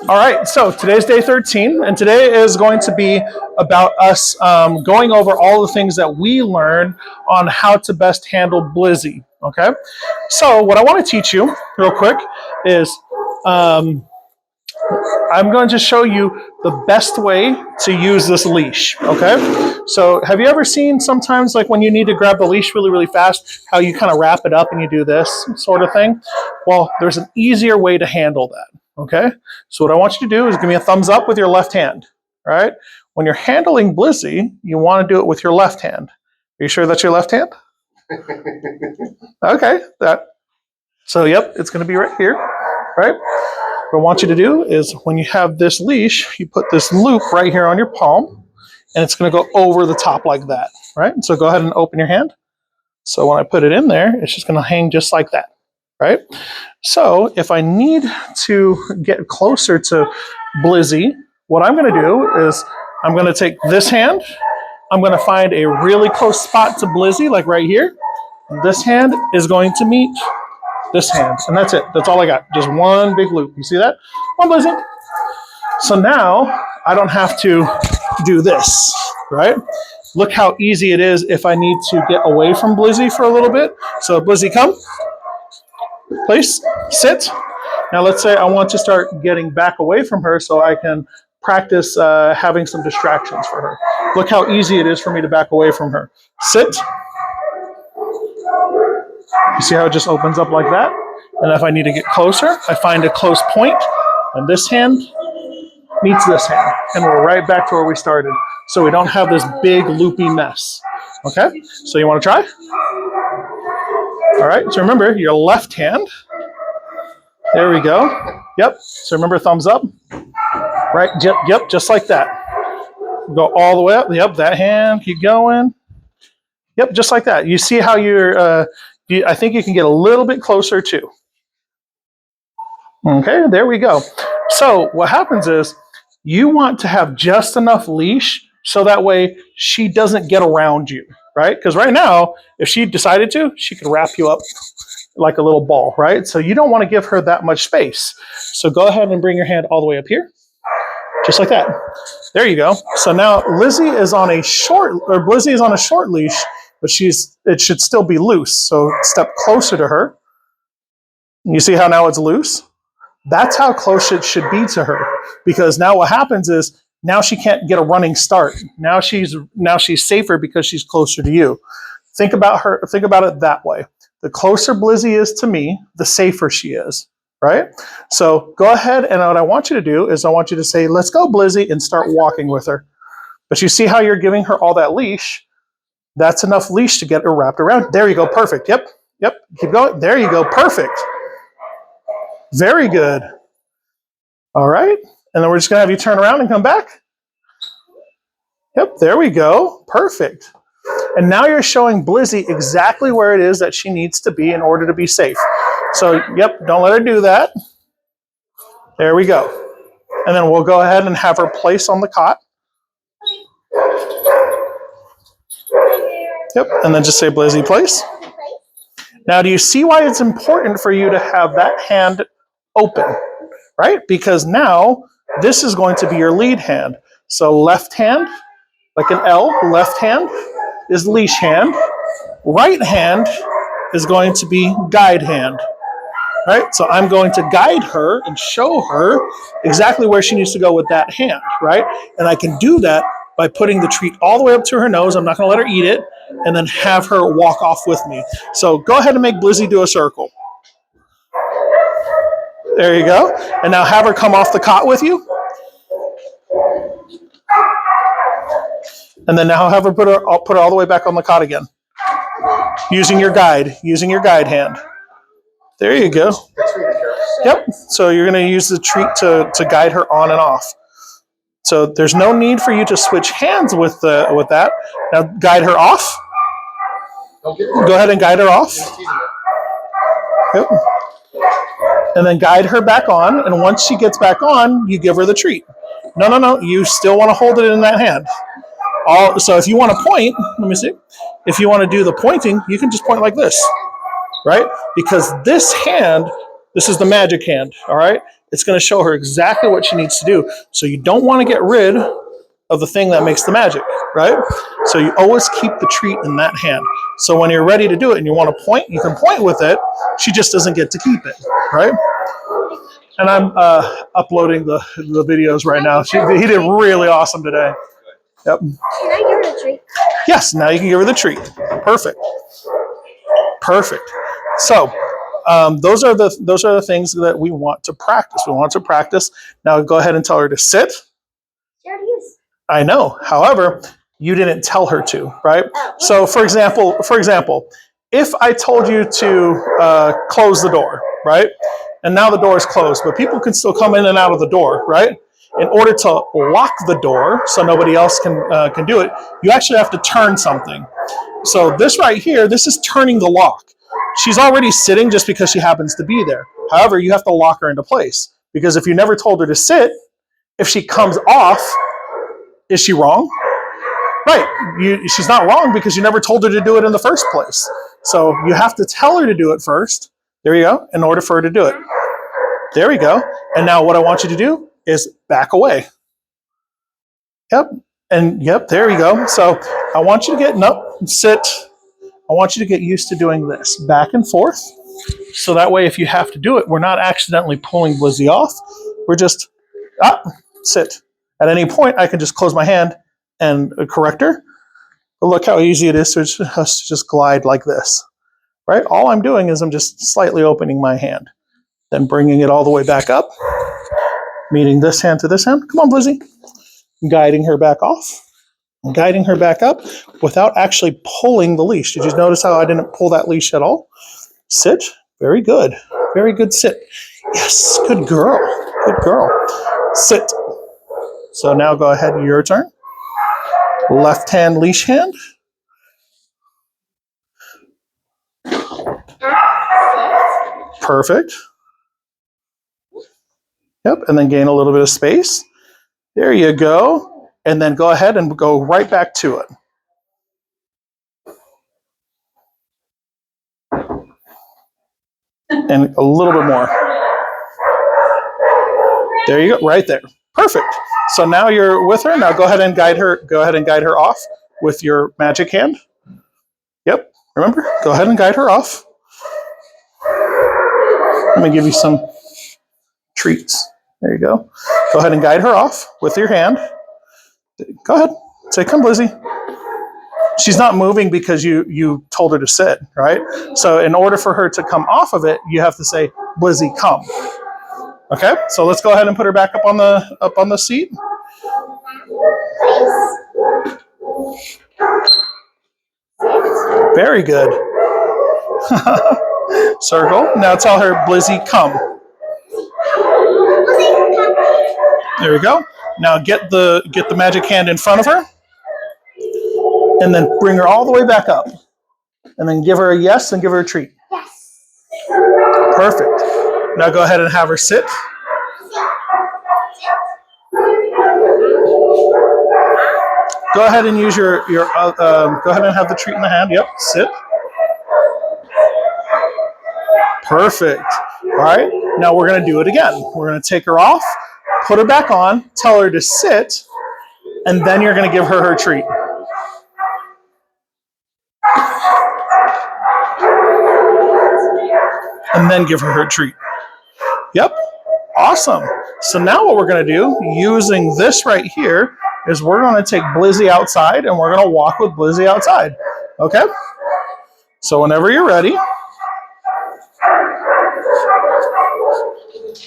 All right, so today's day 13, and today is going to be about us going over all the things that we learned on how to best handle Blizzy. Okay, so what I want to teach you real quick is um, I'm going to show you the best way to use this leash. Okay, so have you ever seen sometimes like when you need to grab the leash really, really fast, how you kind of wrap it up and you do this sort of thing? Well, there's an easier way to handle that. Okay, so what I want you to do is give me a thumbs up with your left hand. All right, when you're handling Blizzy, you want to do it with your left hand. Are you sure that's your left hand? Okay, that. So yep, it's going to be right here. Right. What I want you to do is when you have this leash, you put this loop right here on your palm, and it's going to go over the top like that. Right. So go ahead and open your hand. So when I put it in there, it's just going to hang just like that. Right? So if I need to get closer to Blizzy, what I'm going to do is I'm going to take this hand. I'm going to find a really close spot to Blizzy, like right here. This hand is going to meet this hand. And that's it. That's all I got. Just one big loop. You see that? One Blizzy. So now I don't have to do this, right? Look how easy it is if I need to get away from Blizzy for a little bit. So Blizzy, come. Place, sit. Now let's say I want to start getting back away from her so I can practice having some distractions for her. Look how easy it is for me to back away from her. Sit. You see how it just opens up like that? And if I need to get closer, I find a close point, and this hand meets this hand. And we're right back to where we started. So we don't have this big loopy mess. Okay? So you want to try? All right, so remember your left hand. There we go. Yep, so remember thumbs up. Right, yep, just like that. Go all the way up. Yep, that hand, keep going. Yep, just like that. You see how I think you can get a little bit closer too. Okay, there we go. So what happens is you want to have just enough leash so that way she doesn't get around you. Right? Because right now, if she decided to, she could wrap you up like a little ball, right? So you don't want to give her that much space. So go ahead and bring your hand all the way up here, just like that. There you go. So now Blizzy is on a short leash, but it should still be loose. So step closer to her. You see how now it's loose? That's how close it should be to her. Because now what happens is now she can't get a running start. Now she's safer because she's closer to you. Think about it that way. The closer Blizzy is to me, the safer she is, right? So go ahead, and what I want you to do is I want you to say, let's go, Blizzy, and start walking with her. But you see how you're giving her all that leash? That's enough leash to get her wrapped around. There you go, perfect. Yep, keep going. There you go, perfect. Very good. All right. And then we're just going to have you turn around and come back. Yep, there we go. Perfect. And now you're showing Blizzy exactly where it is that she needs to be in order to be safe. So, yep, don't let her do that. There we go. And then we'll go ahead and have her place on the cot. Yep, and then just say, Blizzy, place. Now, do you see why it's important for you to have that hand open, right? Because now this is going to be your lead hand. So left hand, like an L, left hand is leash hand. Right hand is going to be guide hand, right? So I'm going to guide her and show her exactly where she needs to go with that hand, right? And I can do that by putting the treat all the way up to her nose. I'm not going to let her eat it, and then have her walk off with me. So go ahead and make Blizzy do a circle. There you go. And now have her come off the cot with you. And then now have her put her all the way back on the cot again. Using your guide hand. There you go. Yep. So you're going to use the treat to guide her on and off. So there's no need for you to switch hands with that. Now guide her off. Go ahead and guide her off. Yep. And then guide her back on. And once she gets back on, you give her the treat. No. You still want to hold it in that hand. So if you want to point, let me see. If you want to do the pointing, you can just point like this, right? Because this hand, this is the magic hand, all right? it's going to show her exactly what she needs to do. So you don't want to get rid of the thing that makes the magic, right? So you always keep the treat in that hand. So when you're ready to do it and you want to point, you can point with it. She just doesn't get to keep it, right? And I'm uploading the videos right now. He did really awesome today. Yep. Can I give her a treat? Yes, now you can give her the treat. Perfect. Perfect. So those are the things that we want to practice. We want to practice. Now go ahead and tell her to sit. She already is. I know. However, you didn't tell her to, right? So for example, if I told you to close the door, right? And now the door is closed, but people can still come in and out of the door, right? In order to lock the door so nobody else can do it, you actually have to turn something. So this right here, this is turning the lock. She's already sitting just because she happens to be there. However, you have to lock her into place because if you never told her to sit, if she comes off, is she wrong? Right. She's not wrong because you never told her to do it in the first place. So you have to tell her to do it first. There you go. In order for her to do it. There we go. And now what I want you to do is back away. Yep. And yep, there you go. So I want you to get up and sit. I want you to get used to doing this back and forth. So that way, if you have to do it, we're not accidentally pulling Blizzy off. We're just, sit. At any point, I can just close my hand and correct her. But look how easy it is to just glide like this, right? All I'm doing is I'm just slightly opening my hand, then bringing it all the way back up, meeting this hand to this hand. Come on, Blizzy. Guiding her back off, guiding her back up without actually pulling the leash. Did you notice how I didn't pull that leash at all? Sit. Very good. Very good sit. Yes, good girl. Good girl. Sit. So now go ahead, your turn. Left hand, leash hand. Perfect. Yep, and then gain a little bit of space. There you go. And then go ahead and go right back to it. And a little bit more. There you go, right there. Perfect. So now you're with her. Now go ahead and guide her. Go ahead and guide her off with your magic hand. Yep. Remember, go ahead and guide her off. Let me give you some treats. There you go. Go ahead and guide her off with your hand. Go ahead. Say, come, Blizzy. She's not moving because you told her to sit, right? So in order for her to come off of it, you have to say, Blizzy, come. Okay, so let's go ahead and put her back up on the seat. Very good. Circle. Now tell her, Blizzy, come. There we go. Now get the magic hand in front of her, and then bring her all the way back up, and then give her a yes and give her a treat. Yes. Perfect. Now go ahead and have her sit. Go ahead and use your go ahead and have the treat in the hand. Yep, sit. Perfect. All right, now we're going to do it again. We're going to take her off, put her back on, tell her to sit, and then you're going to give her her treat. And then give her her treat. Yep. Awesome. So now what we're going to do, using this right here, is we're going to take Blizzy outside and we're going to walk with Blizzy outside. Okay? So whenever you're ready,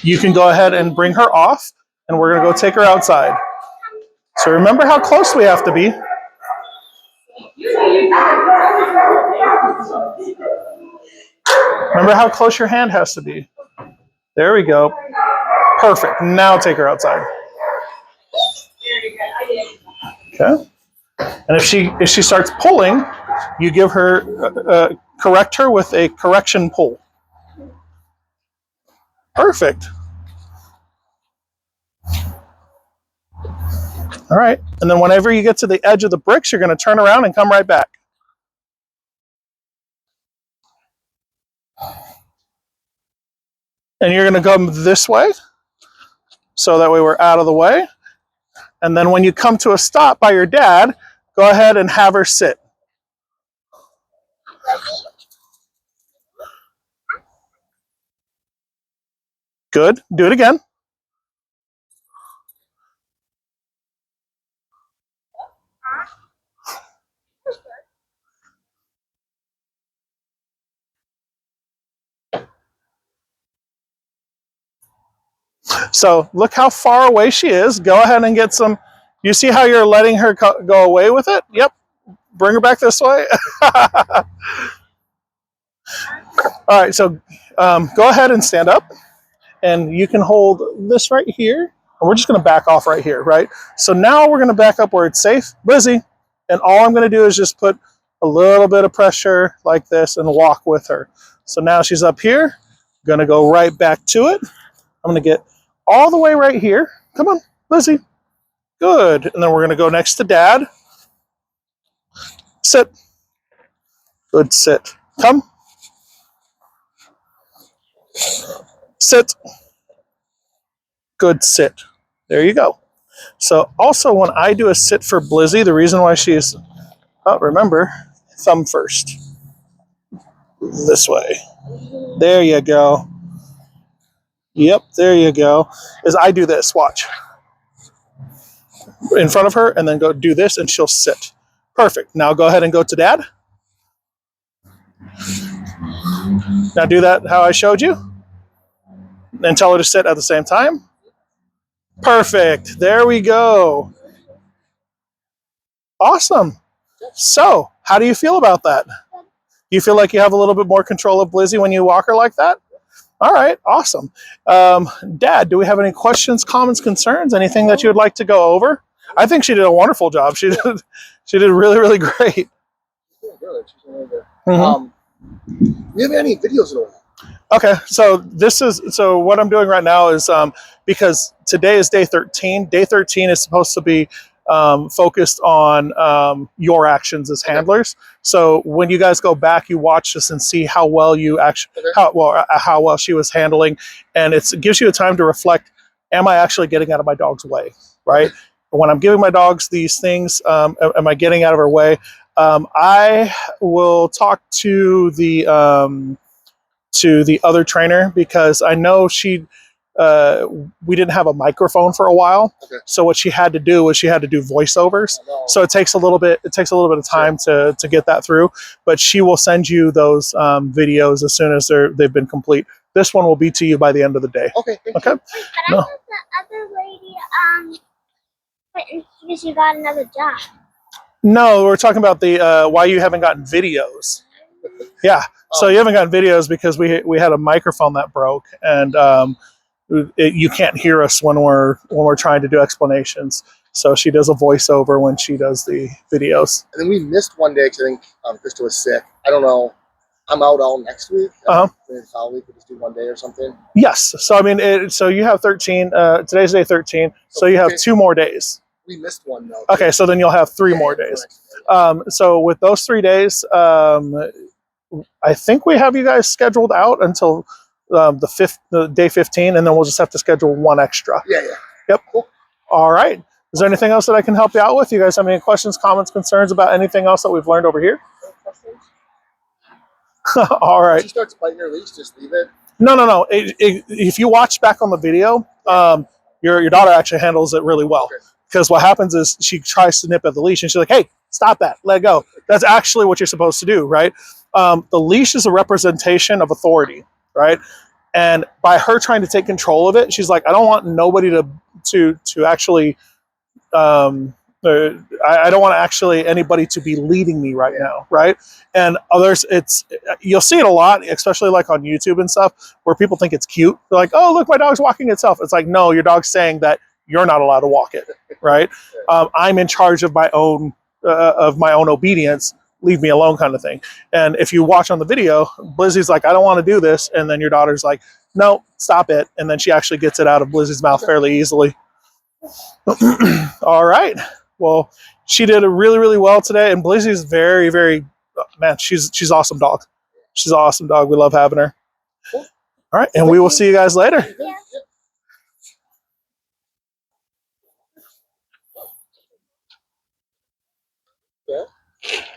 you can go ahead and bring her off and we're going to go take her outside. So remember how close we have to be. Remember how close your hand has to be. There we go. Perfect. Now take her outside. Okay. And if she starts pulling, you give her correct her with a correction pull. Perfect. All right. And then whenever you get to the edge of the bricks, you're going to turn around and come right back. And you're going to come this way. So that way we're out of the way. And then when you come to a stop by your dad, go ahead and have her sit. Good. Do it again. So look how far away she is. Go ahead and get some. You see how you're letting her go away with it? Yep. Bring her back this way. All right. So go ahead and stand up. And you can hold this right here. And we're just going to back off right here, right? So now we're going to back up where it's safe. Lizzie. And all I'm going to do is just put a little bit of pressure like this and walk with her. So now she's up here. Going to go right back to it. I'm going to get all the way right here. Come on, Lizzie. Good. And then we're going to go next to Dad. Sit. Good, sit. Come. Sit. Good, sit. There you go. So also when I do a sit for Blizzy, the reason why she's, remember, thumb first. This way. There you go. Yep, there you go. Is I do this, watch. In front of her and then go do this and she'll sit. Perfect. Now go ahead and go to Dad. Now do that how I showed you. And tell her to sit at the same time. Perfect. There we go. Awesome. So, how do you feel about that? Do you feel like you have a little bit more control of Blizzy when you walk her like that? All right, awesome. Dad, do we have any questions, comments, concerns, anything that you would like to go over? I think she did a wonderful job. She did really, really great. She's doing good. She's doing good. Do we have any videos at all? Okay, so what I'm doing right now is because today is day 13. Day 13 is supposed to be focused on your actions as handlers. So when you guys go back, you watch this and see how well you actually how well she was handling, and it gives you a time to reflect. Am I actually getting out of my dog's way? Right. When I'm giving my dogs these things, am I getting out of her way? I will talk to the other trainer because I know we didn't have a microphone for a while. Okay. So what she had to do was she had to do voiceovers. Oh, no. So it takes a little bit of time to get that through, but she will send you those videos as soon as they've been complete. This one will be to you by the end of the day. Okay. Okay. But I thought the other lady quit because you got another job. No, we're talking about the why you haven't gotten videos. Yeah. So you haven't gotten videos because we had a microphone that broke, and you can't hear us when we're trying to do explanations. So she does a voiceover when she does the videos. And then we missed one day because I think Krista was sick. I don't know. I'm out all next week. Maybe foul week, we just do one day or something. Yes. So I mean, so you have 13. Today's day 13. So you have 2 more days. We missed one though. Okay. So then you'll have 3 more days. So with those 3 days, I think we have you guys scheduled out until the day 15, and then we'll just have to schedule 1 extra. Yeah. Yep. Cool. All right. Is there anything else that I can help you out with? You guys have any questions, comments, concerns about anything else that we've learned over here? All right. If she starts biting her leash, just leave it. No. If you watch back on the video, your daughter actually handles it really well. Because what happens is she tries to nip at the leash, and she's like, "Hey, stop that! Let go." That's actually what you're supposed to do, right? The leash is a representation of authority, right? And by her trying to take control of it, she's like, "I don't want nobody to actually." I don't want anybody to be leading me right now, right? And others, you'll see it a lot, especially like on YouTube and stuff, where people think it's cute. They're like, "Oh, look, my dog's walking itself." It's like, no, your dog's saying that you're not allowed to walk it, right? I'm in charge of my own obedience. Leave me alone, kind of thing. And if you watch on the video, Blizzy's like, "I don't want to do this," and then your daughter's like, "No, stop it," and then she actually gets it out of Blizzy's mouth fairly easily. All right. Well, she did really, really well today, and Blizzy's very, very man. She's awesome dog. She's an awesome dog. We love having her. All right, and we will see you guys later. Yeah.